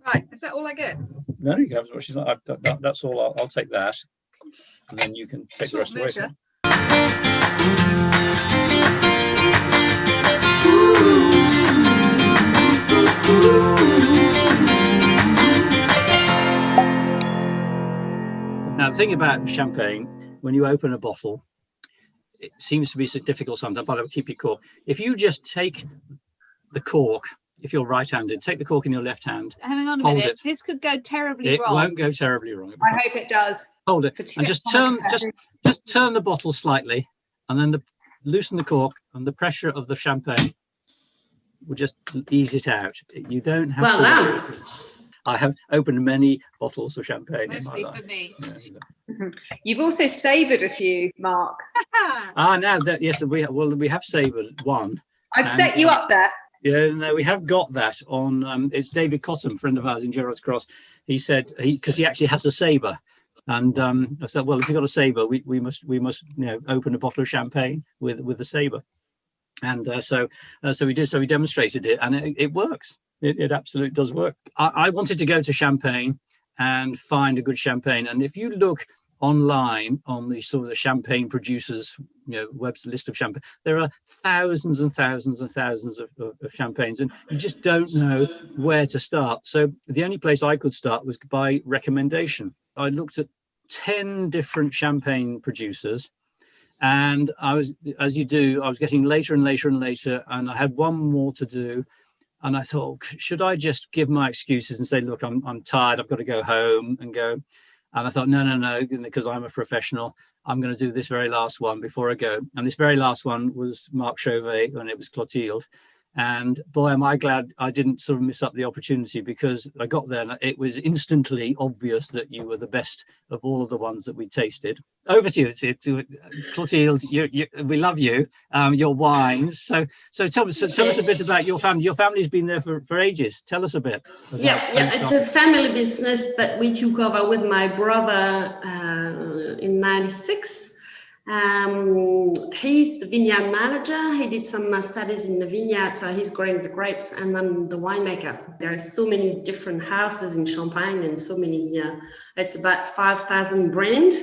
Right, is that all I get? There you go. That's all. I'll take that, and then you can take the rest away. Now, the thing about champagne, when you open a bottle, it seems to be so difficult sometimes, but I'll keep your cork. If you just take the cork, if you're right-handed, take the cork in your left hand. Hang on a minute. This could go terribly wrong. It won't go terribly wrong. I hope it does. Hold it and just turn the bottle slightly, and then loosen the cork, and the pressure of the champagne will just ease it out. You don't have to. I have opened many bottles of champagne mostly in my life. For me. Yeah. You've also savoured a few, Mark. Now that yes, we have savoured one. I've set you up there. Yeah, no, we have got that on. It's David Cotton, friend of ours in Gerrard's Cross. He said because he actually has a sabre, and I said, well, if you've got a sabre, we must open a bottle of champagne with a sabre, and so we did. So we demonstrated it, and it works. It absolutely does work. I wanted to go to Champagne and find a good champagne, and if you look online on the sort of the champagne producers list of champagne, there are thousands and thousands and thousands of champagnes, and you just don't know where to start. So the only place I could start was by recommendation. I looked at 10 different champagne producers, and I was, as you do, I was getting later and later and later, and I had one more to do. And I thought, should I just give my excuses and say, look, I'm tired, I've got to go home and go. And I thought, no, because I'm a professional, I'm going to do this very last one before I go. And this very last one was Marc Chauvet, and it was Clotilde. And boy, am I glad I didn't sort of miss up the opportunity, because I got there and it was instantly obvious that you were the best of all of the ones that we tasted. Over to you, Clotilde. We love you, your wines. So tell us a bit about your family. Your family's been there for ages. Tell us a bit. Yeah, it's a family business that we took over with my brother in '96. He's the vineyard manager. He did some studies in the vineyard, so he's growing the grapes, and I'm the winemaker. There are so many different houses in Champagne, and so many. It's about 5,000 brands.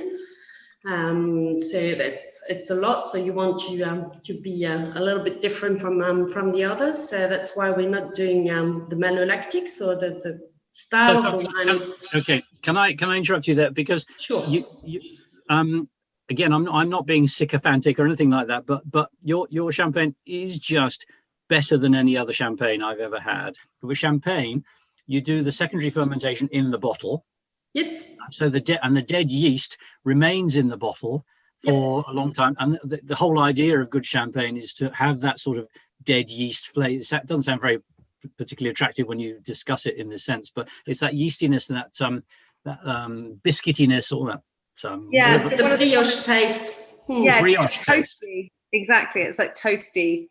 So it's a lot. So you want to be a little bit different from the others. So that's why we're not doing the malolactic. So the style of the wine is. Okay, can I interrupt you there, because sure. Again, I'm not being sycophantic or anything like that, but your champagne is just better than any other champagne I've ever had. With champagne, you do the secondary fermentation in the bottle. Yes. So the dead yeast remains in the bottle for a long time, and the whole idea of good champagne is to have that sort of dead yeast flavor. It doesn't sound very particularly attractive when you discuss it in this sense, but it's that yeastiness and that biscuitiness, all that. The brioche taste. Yeah, brioche toasty. Taste. Exactly, it's like toasted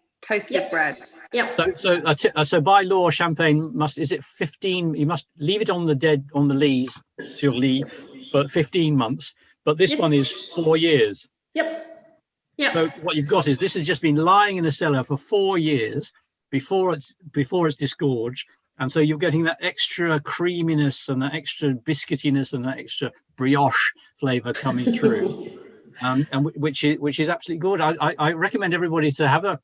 bread. Yeah. So by law, champagne is it 15? You must leave it on the lees sur lit for 15 months. But this one is 4 years. Yep. So what you've got is this has just been lying in a cellar for 4 years before it's disgorged. And so you're getting that extra creaminess and that extra biscuitiness and that extra brioche flavor coming through, and which is absolutely good. I recommend everybody to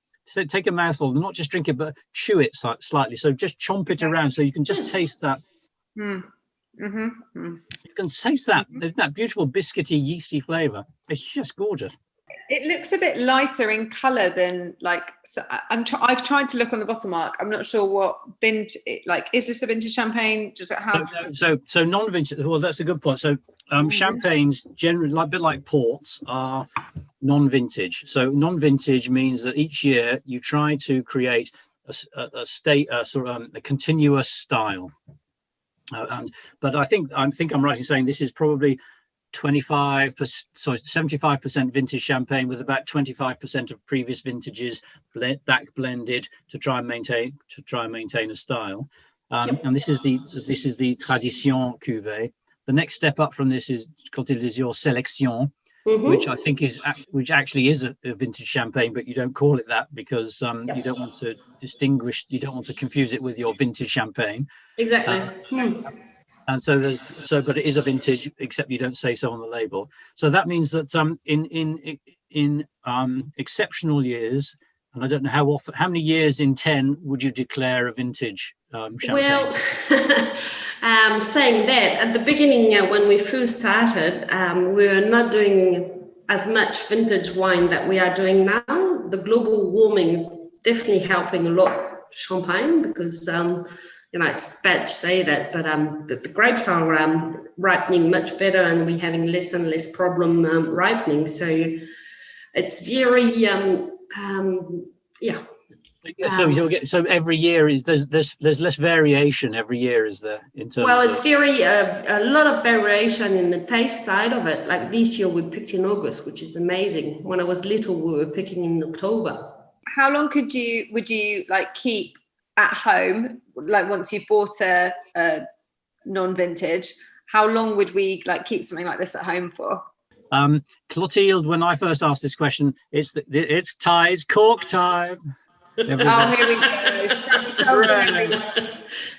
take a mouthful, not just drink it, but chew it slightly. So just chomp it around so you can just taste that. You can taste that beautiful biscuity, yeasty flavor. It's just gorgeous. It looks a bit lighter in colour than I've tried to look on the bottle, Mark. I'm not sure what is this a vintage champagne? Does it have? So non-vintage. Well, that's a good point. So champagnes generally, a bit like ports, are non-vintage. So non-vintage means that each year you try to create a continuous style. But I think I'm right in saying this is probably 75% vintage champagne with about 25% of previous vintages back blended to try and maintain a style. And this is the tradition cuvée. The next step up from this is Clotilde, is your sélection. which I think which actually is a vintage champagne, but you don't call it that because you don't want to distinguish, you don't want to confuse it with your vintage champagne. Exactly. And so but it is a vintage, except you don't say so on the label. So that means that in exceptional years, and I don't know how many years in 10 would you declare a vintage champagne? Well, saying that, at the beginning, when we first started, we were not doing as much vintage wine that we are doing now. The global warming is definitely helping a lot champagne because, it's bad to say that, but the grapes are ripening much better and we're having less and less problem ripening. So it's very, So every year there's less variation every year, is there? In terms it's very a lot of variation in the taste side of it. Like this year we picked in August, which is amazing. When I was little, we were picking in October. How long would you like keep at home? Like once you've bought a non-vintage, how long would we like keep something like this at home for? Clotilde, when I first asked this question, it's cork time. Everybody. Oh, here we go.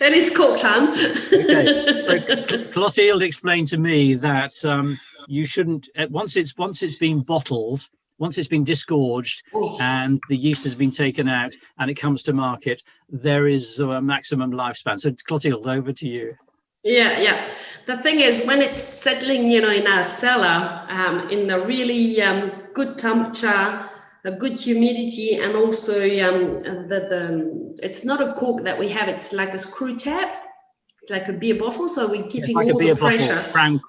It is cork time. Okay. So Clotilde explained to me that you shouldn't, once it's been bottled, once it's been disgorged and the yeast has been taken out and it comes to market, there is a maximum lifespan. So Clotilde, over to you. Yeah. The thing is, when it's settling, in our cellar, in the really good temperature, a good humidity, and also it's not a cork that we have, it's like a screw tab. It's like a beer bottle, so we're keeping all the pressure. A crown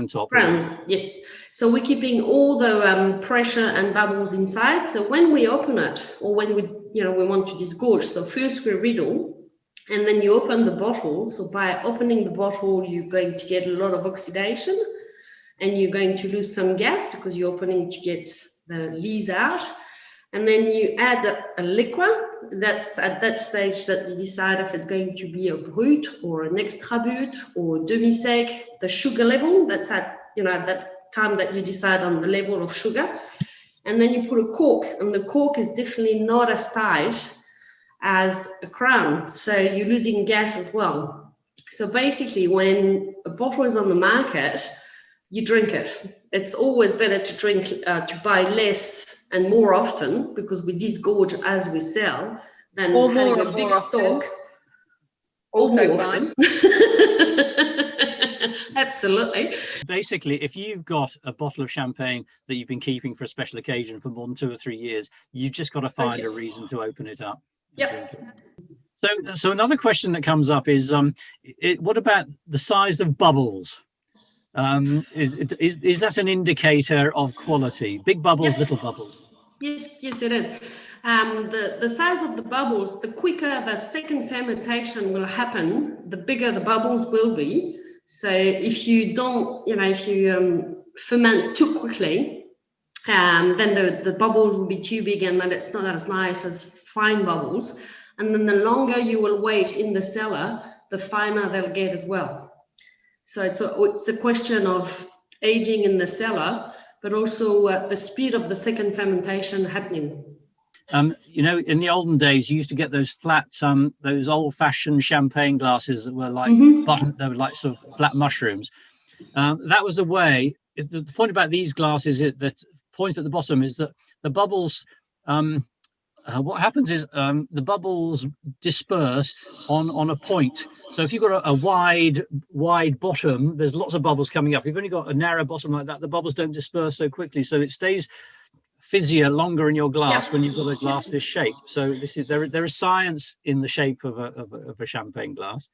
top. Crown, yes. So we're keeping all the pressure and bubbles inside. So when we open it, or when we want to disgorge, so first we riddle, and then you open the bottle. So by opening the bottle, you're going to get a lot of oxidation, and you're going to lose some gas because you're opening to get the lees out. And then you add a liquor. That's at that stage that you decide if it's going to be a brut or an extra brut or demi-sec, the sugar level. That's at that time that you decide on the level of sugar. And then you put a cork, and the cork is definitely not as tight as a crown. So you're losing gas as well. So basically, when a bottle is on the market, you drink it. It's always better to buy less and more often, because we disgorge as we sell, than having a big stock. Also more often. Absolutely. Basically, if you've got a bottle of champagne that you've been keeping for a special occasion for more than 2 or 3 years, you've just got to find a reason to open it up. Yep. So another question that comes up is, what about the size of bubbles? Is that an indicator of quality? Big bubbles, little bubbles? Yes, it is. The size of the bubbles, the quicker the second fermentation will happen, the bigger the bubbles will be. So if you don't, if you ferment too quickly, then the bubbles will be too big, and then it's not as nice as fine bubbles. And then the longer you will wait in the cellar, the finer they'll get as well. So it's a question of aging in the cellar, but also the speed of the second fermentation happening. In the olden days, you used to get those flat, those old-fashioned champagne glasses that were like they were like sort of flat mushrooms. That was a way. The point about these glasses is that point at the bottom is that the bubbles. What happens is the bubbles disperse on a point. So if you've got a wide bottom, there's lots of bubbles coming up. If you've only got a narrow bottom like that, the bubbles don't disperse so quickly. So it stays fizzier longer in your glass when you've got a glass this shape. So there is science in the shape of a champagne glass.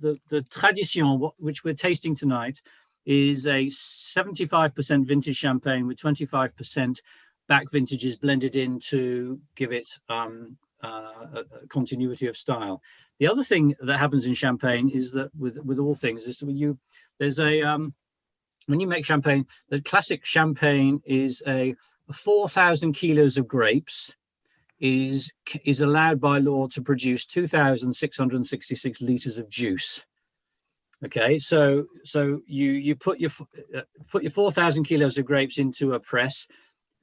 The Tradition, which we're tasting tonight, is a 75% vintage champagne with 25% back vintages blended in to give it a continuity of style. The other thing that happens in champagne is that with all things is when you make champagne, the classic champagne is 4,000 kilos of grapes is allowed by law to produce 2,666 liters of juice. Okay, so you put your 4,000 kilos of grapes into a press,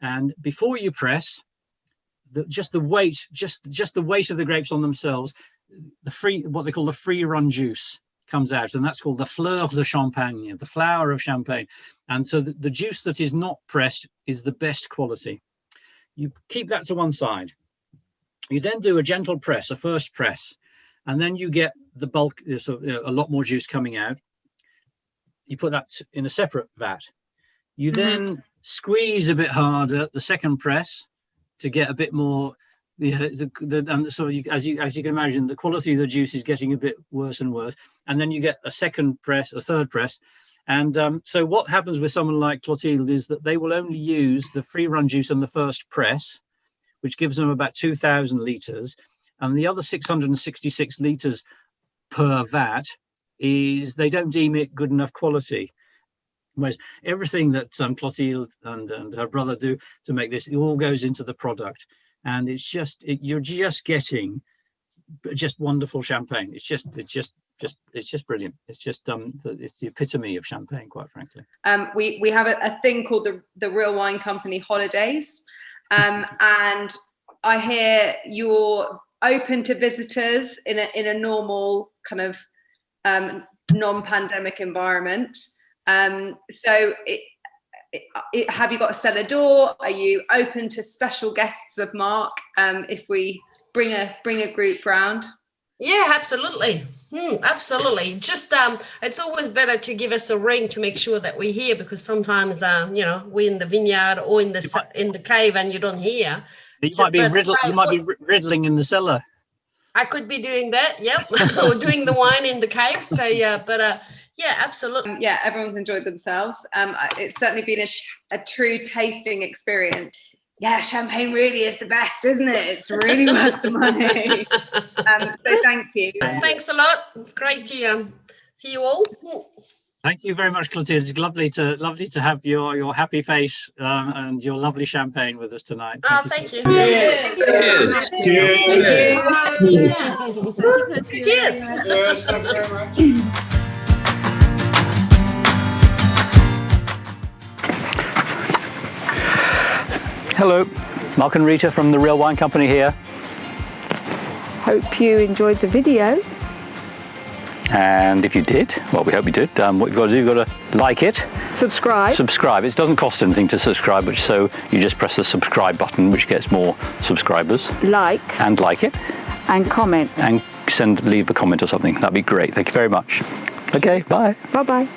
and before you press, just the weight of the grapes on themselves, what they call the free run juice comes out, and that's called the fleur de champagne, the flower of champagne. And so the juice that is not pressed is the best quality. You keep that to one side. You then do a gentle press, a first press, and then you get the bulk, so, a lot more juice coming out. You put that in a separate vat. You then squeeze a bit harder the second press to get a bit more. And so as you can imagine, the quality of the juice is getting a bit worse and worse. And then you get a second press, a third press. And so what happens with someone like Clotilde is that they will only use the free run juice on the first press, which gives them about 2,000 litres. And the other 666 litres per vat is they don't deem it good enough quality. Whereas everything that Clotilde and her brother do to make this, it all goes into the product. And it's just, you're just getting just wonderful champagne. It's just brilliant. It's just it's the epitome of champagne, quite frankly. We have a thing called the Real Wine Company holidays, and I hear you're open to visitors in a normal kind of non-pandemic environment. So have you got a cellar door? Are you open to special guests of Marc if we bring a group round? Yeah, absolutely. Absolutely. Just it's always better to give us a ring to make sure that we're here, because sometimes we're in the vineyard or in the cave and you don't hear. You might be riddling in the cellar. I could be doing that, yep, or doing the wine in the cave. So yeah, absolutely. Yeah, everyone's enjoyed themselves. It's certainly been a true tasting experience. Yeah, champagne really is the best, isn't it? It's really worth the money. So thank you. Thanks a lot. Great to see you all. Thank you very much, Clotilde. It's lovely to have your happy face and your lovely champagne with us tonight. Thank you. Cheers. Cheers. Cheers. Yes, thank you very much. Hello, Marc and Rita from the Real Wine Company here. Hope you enjoyed the video. And if you did, well, we hope you did, what you've got to do, you've got to like it. Subscribe. It doesn't cost anything to subscribe, so you just press the subscribe button, which gets more subscribers. Like it. And comment. And leave a comment or something. That'd be great. Thank you very much. Okay, bye. Bye-bye.